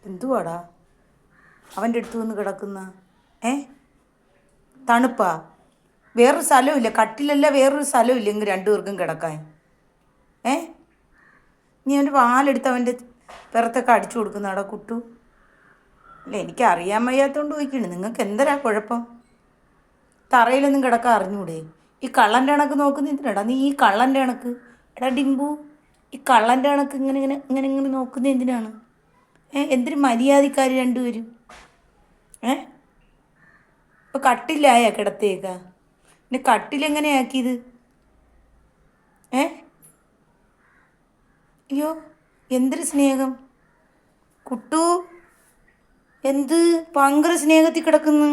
എന്തുവാടാ അവൻ്റെ അടുത്ത് വന്ന് കിടക്കുന്ന? ഏ തണുപ്പാ? വേറൊരു സ്ഥലമില്ല, കട്ടിലല്ല വേറൊരു സ്ഥലമില്ല എങ്കിൽ രണ്ടുപേർക്കും കിടക്കാൻ? ഏ നീ അവൻ്റെ പാലെടുത്ത് അവൻ്റെ പിറത്തൊക്കെ അടിച്ചു കൊടുക്കുന്നതാടാ കുട്ടു? അല്ല, എനിക്ക് അറിയാൻ വയ്യാത്തതുകൊണ്ട് ചോദിക്കണേ, നിങ്ങൾക്ക് എന്തരാ കുഴപ്പം? തറയിലൊന്നും കിടക്കാൻ അറിഞ്ഞൂടെ? ഈ കള്ളൻ്റെ കണക്ക് നോക്കുന്ന എന്തിനാടാ നീ? ഈ കള്ളൻ്റെ കണക്ക്, എടാ ഡിമ്പു, ഈ കള്ളൻ്റെ കണക്ക് ഇങ്ങനെ ഇങ്ങനെ ഇങ്ങനെ ഇങ്ങനെ നോക്കുന്നത് എന്തിനാണ്? എന്തൊരു മര്യാദക്കാർ രണ്ടുപേരും. ഏ ഇപ്പോൾ കട്ടിലായ കിടത്തേക്കാ? പിന്നെ കട്ടിലെങ്ങനെയാക്കിയത്? ഏ അയ്യോ, എന്തൊരു സ്നേഹം കുട്ടു! എന്ത് ഭയങ്കര സ്നേഹത്തിൽ കിടക്കുന്നു.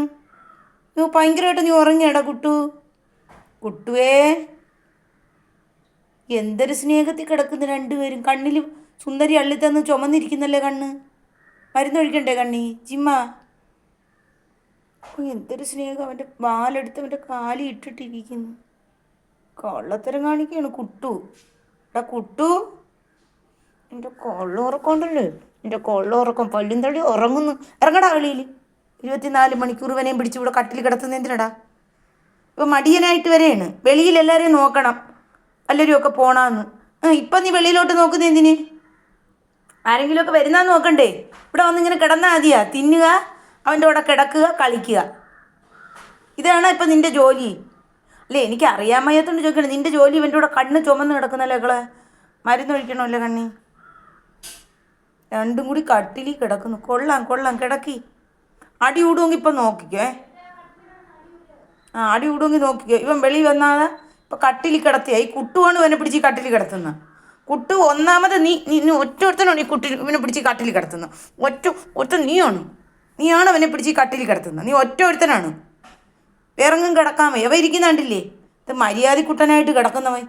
അയ്യോ, ഭയങ്കരമായിട്ട് നീ ഉറങ്ങിയാടാ കുട്ടു? കുട്ടുവേ, എന്തൊരു സ്നേഹത്തിൽ കിടക്കുന്നു രണ്ടുപേരും. കണ്ണിൽ സുന്ദരി അള്ളിത്തന്ന് ചുമന്നിരിക്കുന്നല്ലേ കണ്ണ്? മരുന്നൊഴിക്കണ്ടേ കണ്ണി ജിമ്മ? എന്തൊരു സ്നേഹം. അവൻ്റെ വാലെടുത്ത് അവൻ്റെ കാലി ഇട്ടിട്ടിരിക്കുന്നു. കള്ളത്തരം കാണിക്കുകയാണ് കുട്ടു. എടാ കുട്ടു, എൻ്റെ കൊള്ളുറക്കം ഉണ്ടല്ലോ, എൻ്റെ കൊള്ളുറക്കം പല്ലും തള്ളി ഉറങ്ങുന്നു. ഇറങ്ങടാ വെളിയിൽ. 24 മണിക്കൂർ ഇവനെയും പിടിച്ച് ഇവിടെ കട്ടിൽ കിടത്തുന്ന എന്തിനടാ? ഇപ്പം മടിയനായിട്ട് വരെയാണ്. വെളിയിൽ എല്ലാവരെയും നോക്കണം, എല്ലാവരും ഒക്കെ പോണമെന്ന്. ഇപ്പം നീ വെളിയിലോട്ട് നോക്കുന്ന എന്തിന്? ആരെങ്കിലുമൊക്കെ വരുന്നാന്ന് നോക്കണ്ടേ? ഇവിടെ വന്നിങ്ങനെ കിടന്നാൽ മതിയാ? തിന്നുക, അവൻ്റെ കൂടെ കിടക്കുക, കളിക്കുക. ഇതാണ് ഇപ്പം നിൻ്റെ ജോലി അല്ലേ? എനിക്ക് അറിയാൻ വയ്യാത്തോണ്ട് ചോദിക്കണം. നിൻ്റെ ജോലി ഇവൻ്റെ കൂടെ കണ്ണ് ചുമന്ന് കിടക്കുന്നല്ലേ മക്കളെ? മരുന്നൊഴിക്കണമല്ലേ കണ്ണി? രണ്ടും കൂടി കട്ടിലിൽ കിടക്കുന്നു. കൊള്ളാം കൊള്ളാം, കിടക്കി. അടി കൂടുമെങ്കിൽ ഇപ്പം നോക്കിക്കോ. അടി കൂടുമെങ്കിൽ നോക്കിക്കോ. ഇവൻ വെളി വന്നാതെ ഇപ്പം കട്ടിലിൽ കിടത്തിയാ. ഈ കുട്ടുവാണ് ഇവനെ പിടിച്ച് കട്ടിലിൽ കിടത്തുന്നത്. കുട്ടു, ഒന്നാമത് നീ ഒറ്റ ഈ കുട്ടി ഇവനെ പിടിച്ച് കട്ടിലിൽ കിടത്തുന്നത്. ഒറ്റ നീയാണ് അവനെ പിടിച്ച് കട്ടിലിൽ കിടത്തുന്നത്. നീ ഒറ്റ ഒരുത്തനാണ്. വേറെങ്ങും കിടക്കാൻ വയ്യ. അവ ഇരിക്കുന്ന കണ്ടില്ലേ? ഇത് മര്യാദ കുട്ടനായിട്ട് കിടക്കുന്നവൻ.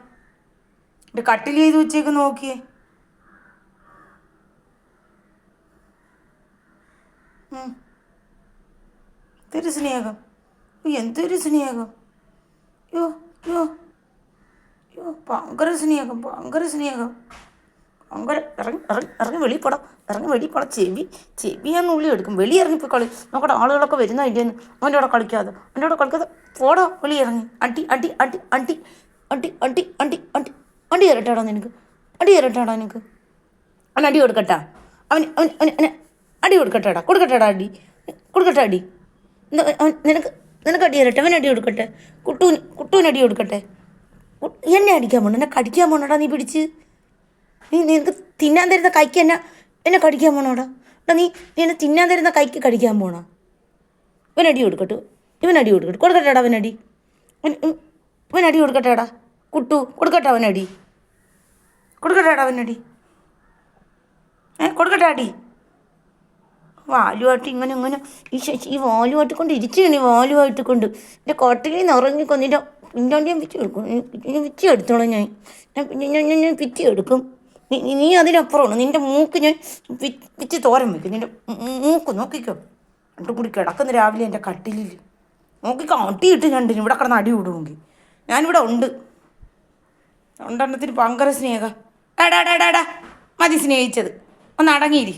ഇത് കട്ടിൽ ചെയ്ത് വെച്ചേക്ക് നോക്കിയേ. എന്തൊരു സ്നേഹം, എന്തൊരു സ്നേഹം. യോ യോ യോ, ഭയങ്കര സ്നേഹം, ഭയങ്കര സ്നേഹം, ഭയങ്കര. ഇറങ്ങി വെളിയിൽ പോടാം. ചെവിയാന്ന് ഉള്ളി എടുക്കും. വെളി ഇറങ്ങിപ്പോയി കളി നോക്കട്ടെ. ആളുകളൊക്കെ വരുന്ന ഇല്ലേന്ന്. അവൻ്റെ കൂടെ കളിക്കാതെ പോടാ. വെളി ഇറങ്ങി അടി തരട്ടാടാ നിനക്ക്. അവൻ അടി കൊടുക്കട്ടാ? അവന് അടി കൊടുക്കട്ടെടാ അടി. നിനക്ക് അടി തരട്ടെ? അവൻ അടി കൊടുക്കട്ടെ? കുട്ടുവിന് അടി കൊടുക്കട്ടെ? എന്നെ അടിക്കാൻ പോണ? എന്നെ കടിക്കാൻ പോണോടാ നീ പിടിച്ച്? നിനക്ക് തിന്നാൻ തരുന്ന കൈക്ക് എന്നെ കടിക്കാൻ പോണോടാ? നീ എന്നെ തിന്നാൻ തരുന്ന കൈക്ക് കടിക്കാൻ പോണോ? ഇവൻ അടി കൊടുക്കട്ടെ? കൊടുക്കട്ടെടാ അവനടി. ഇവൻ അടി കൊടുക്കട്ടെടാ? കുട്ടു കൊടുക്കട്ടെ അവനടി? കൊടുക്കട്ടെ അടി? വാലുമായിട്ട് ഇങ്ങനെ ഈ വാലുമായിട്ട് കൊണ്ട് ഇരിക്കുകയാണ്. ഈ വാലുമായിട്ട് കൊണ്ട് എൻ്റെ കൊട്ടയിൽ നിന്ന് ഇറങ്ങിക്കോ. നിൻ്റെ വിറ്റി എടുത്തോളാം ഞാൻ. ഞാൻ വിറ്റി എടുക്കും. നീ അതിനപ്പുറമാണ്. നിൻ്റെ മൂക്ക് ഞാൻ വിറ്റ് തോരൻ വയ്ക്കും. നിൻ്റെ മൂക്ക് നോക്കിക്കോ. രണ്ടും കൂടി കിടക്കുന്ന രാവിലെ എൻ്റെ കട്ടിലിൽ നോക്കിക്കോ. അടിയിട്ട് രണ്ടിനും ഇവിടെ കിടന്ന് അടി വിടുമെങ്കിൽ ഞാനിവിടെ ഉണ്ട്. രണ്ടെണ്ണത്തിന് ഭയങ്കര സ്നേഹം. മതി സ്നേഹിച്ചത്. ഒന്ന് അടങ്ങിയിരി.